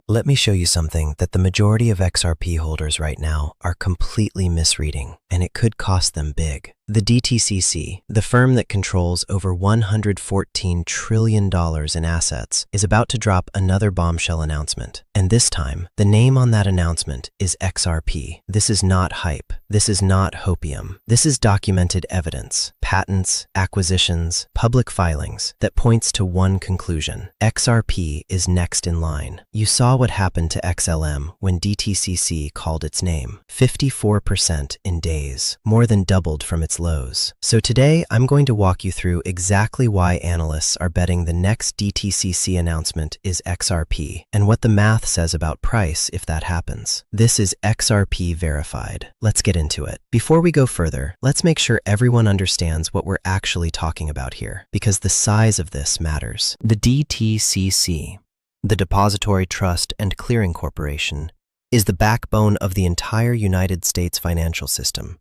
Let me show you something that the majority of XRP holders right now are completely misreading, and it could cost them big. The DTCC, the firm that controls over $114 trillion in assets, is about to drop another bombshell announcement. And this time, the name on that announcement is XRP. This is not hype. This is not hopium. This is documented evidence, patents, acquisitions, public filings that points to one conclusion. XRP is next in line. You saw what happened to XLM when DTCC called its name. 54% in days, more than doubled from its lows. So today, I'm going to walk you through exactly why analysts are betting the next DTCC announcement is XRP, and what the math says about price if that happens. This is XRP verified. Let's get into it. Before we go further, let's make sure everyone understands what we're actually talking about here, because the size of this matters. The DTCC, the Depository Trust and Clearing Corporation, is the backbone of the entire United States financial system.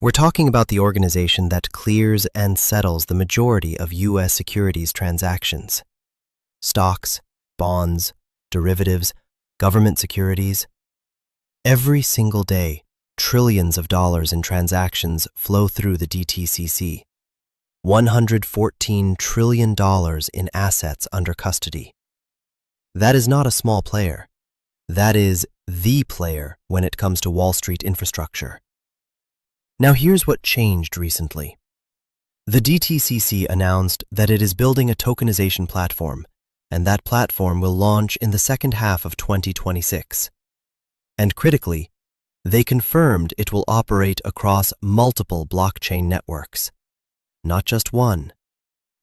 We're talking about the organization that clears and settles the majority of U.S. securities transactions. Stocks, bonds, derivatives, government securities. Every single day, trillions of dollars in transactions flow through the DTCC. $114 trillion in assets under custody. That is not a small player. That is the player when it comes to Wall Street infrastructure. Now here's what changed recently. The DTCC announced that it is building a tokenization platform, and that platform will launch in the second half of 2026. And critically, they confirmed it will operate across multiple blockchain networks. Not just one,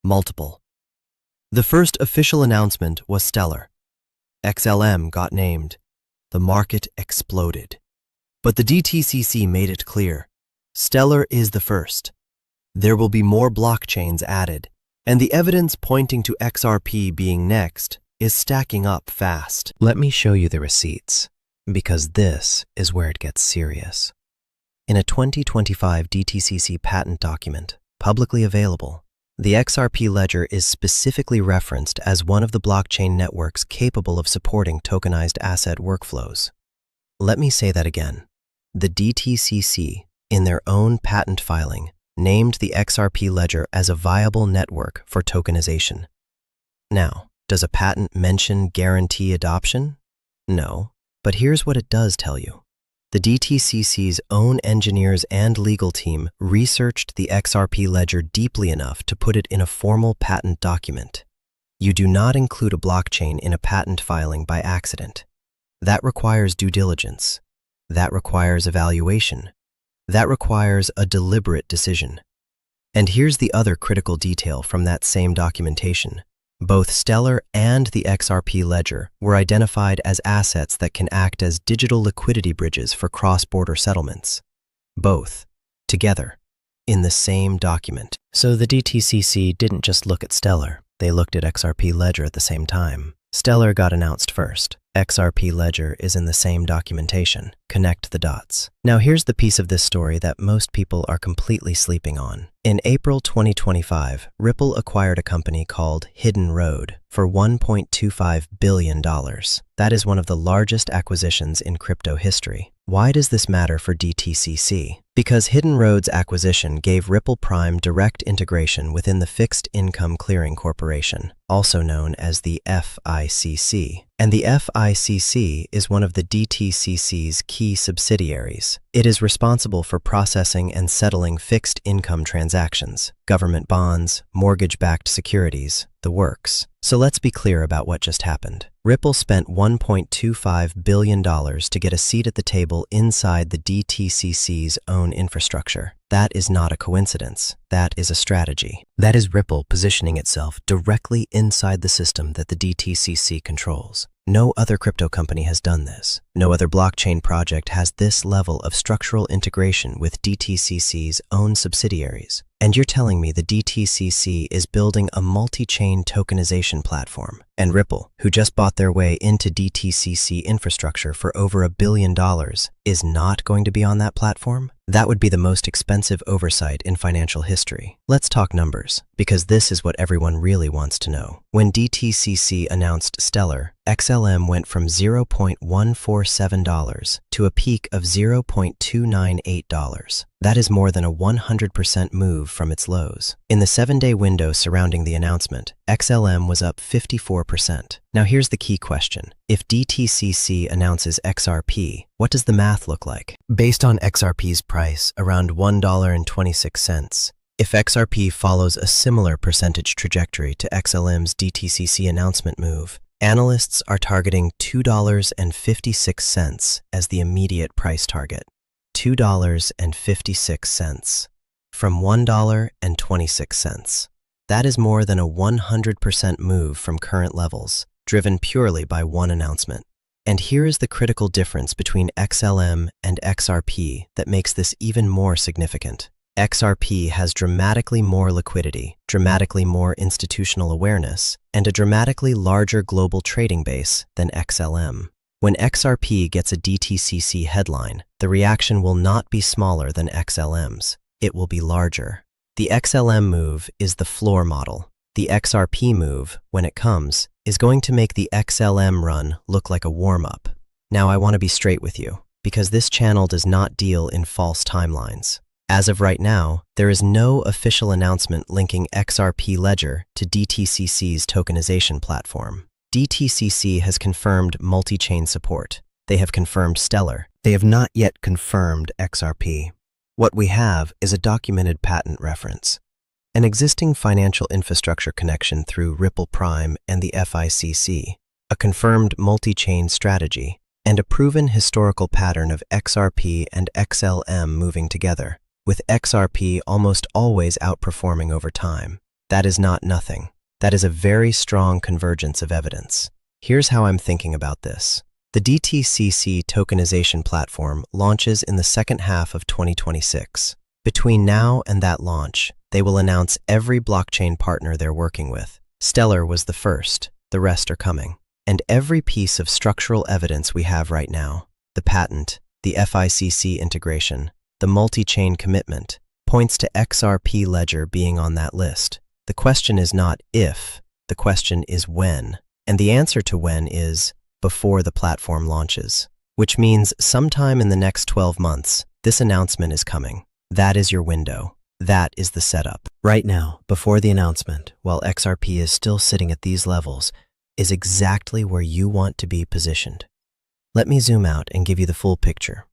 multiple. The first official announcement was Stellar. XLM got named. The market exploded. But the DTCC made it clear. Stellar is the first. There will be more blockchains added, and the evidence pointing to XRP being next is stacking up fast. Let me show you the receipts, because this is where it gets serious. In a 2025 DTCC patent document, publicly available, the XRP Ledger is specifically referenced as one of the blockchain networks capable of supporting tokenized asset workflows. Let me say that again. The DTCC, in their own patent filing, named the XRP Ledger as a viable network for tokenization. Now, does a patent mention guarantee adoption? No, but here's what it does tell you. The DTCC's own engineers and legal team researched the XRP Ledger deeply enough to put it in a formal patent document. You do not include a blockchain in a patent filing by accident. That requires due diligence. That requires evaluation. That requires a deliberate decision. And here's the other critical detail from that same documentation. Both Stellar and the XRP Ledger were identified as assets that can act as digital liquidity bridges for cross-border settlements. Both, together, in the same document. So the DTCC didn't just look at Stellar, they looked at XRP Ledger at the same time. Stellar got announced first. XRP Ledger is in the same documentation. Connect the dots. Now here's the piece of this story that most people are completely sleeping on. In April 2025, Ripple acquired a company called Hidden Road for $1.25 billion. That is one of the largest acquisitions in crypto history. Why does this matter for DTCC? Because Hidden Road's acquisition gave Ripple Prime direct integration within the Fixed Income Clearing Corporation, also known as the FICC. And the FICC is one of the DTCC's key subsidiaries. It is responsible for processing and settling fixed income transactions, government bonds, mortgage-backed securities, the works. So let's be clear about what just happened. Ripple spent $1.25 billion to get a seat at the table inside the DTCC's own infrastructure. That is not a coincidence. That is a strategy. That is Ripple positioning itself directly inside the system that the DTCC controls. No other crypto company has done this. No other blockchain project has this level of structural integration with DTCC's own subsidiaries. And you're telling me the DTCC is building a multi-chain tokenization platform, And Ripple, who just bought their way into DTCC infrastructure for over $1 billion, is not going to be on that platform? That would be the most expensive oversight in financial history. Let's talk numbers, because this is what everyone really wants to know. When DTCC announced Stellar, XLM went from $0.147 to a peak of $0.298. That is more than a 100% move from its lows. In the 7-day window surrounding the announcement, XLM was up 54%. Now here's the key question. If DTCC announces XRP, what does the math look like? Based on XRP's price, around $1.26, if XRP follows a similar percentage trajectory to XLM's DTCC announcement move, analysts are targeting $2.56 as the immediate price target. $2.56 from $1.26. That is more than a 100% move from current levels, driven purely by one announcement. And here is the critical difference between XLM and XRP that makes this even more significant. XRP has dramatically more liquidity, dramatically more institutional awareness, and a dramatically larger global trading base than XLM. When XRP gets a DTCC headline, the reaction will not be smaller than XLM's. It will be larger. The XLM move is the floor model. The XRP move, when it comes, is going to make the XLM run look like a warm-up. Now I want to be straight with you, because this channel does not deal in false timelines. As of right now, there is no official announcement linking XRP Ledger to DTCC's tokenization platform. DTCC has confirmed multi-chain support. They have confirmed Stellar. They have not yet confirmed XRP. What we have is a documented patent reference, an existing financial infrastructure connection through Ripple Prime and the FICC, a confirmed multi-chain strategy, and a proven historical pattern of XRP and XLM moving together, with XRP almost always outperforming over time. That is not nothing. That is a very strong convergence of evidence. Here's how I'm thinking about this. The DTCC tokenization platform launches in the second half of 2026. Between now and that launch, they will announce every blockchain partner they're working with. Stellar was the first, the rest are coming. And every piece of structural evidence we have right now, the patent, the FICC integration, the multi-chain commitment, points to XRP Ledger being on that list. The question is not if, the question is when. And the answer to when is before the platform launches, which means sometime in the next 12 months, this announcement is coming. That is your window. That is the setup. Right now, before the announcement, while XRP is still sitting at these levels, is exactly where you want to be positioned. Let me zoom out and give you the full picture.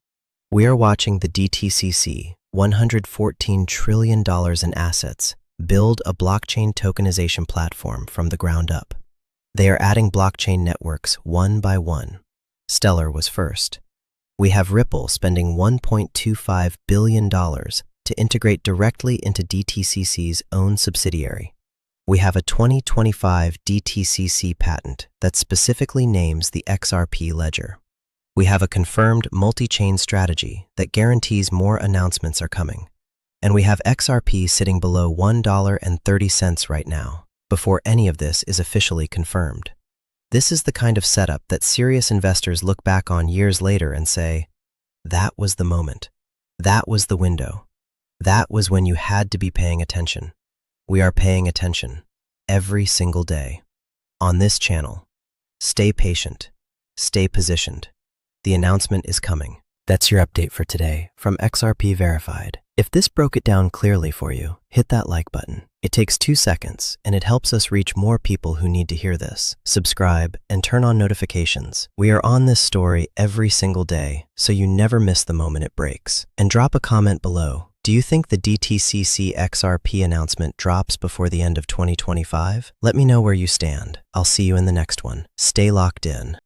We are watching the DTCC, $114 trillion in assets, build a blockchain tokenization platform from the ground up. They are adding blockchain networks one by one. Stellar was first. We have Ripple spending $1.25 billion to integrate directly into DTCC's own subsidiary. We have a 2025 DTCC patent that specifically names the XRP Ledger. We have a confirmed multi-chain strategy that guarantees more announcements are coming. And we have XRP sitting below $1.30 right now, before any of this is officially confirmed. This is the kind of setup that serious investors look back on years later and say, that was the moment. That was the window. That was when you had to be paying attention. We are paying attention every single day. On this channel, stay patient, stay positioned. The announcement is coming. That's your update for today from XRP Verified. If this broke it down clearly for you, hit that like button. It takes 2 seconds and it helps us reach more people who need to hear this. Subscribe and turn on notifications. We are on this story every single day, so you never miss the moment it breaks. And drop a comment below. Do you think the DTCC XRP announcement drops before the end of 2025? Let me know where you stand. I'll see you in the next one. Stay locked in.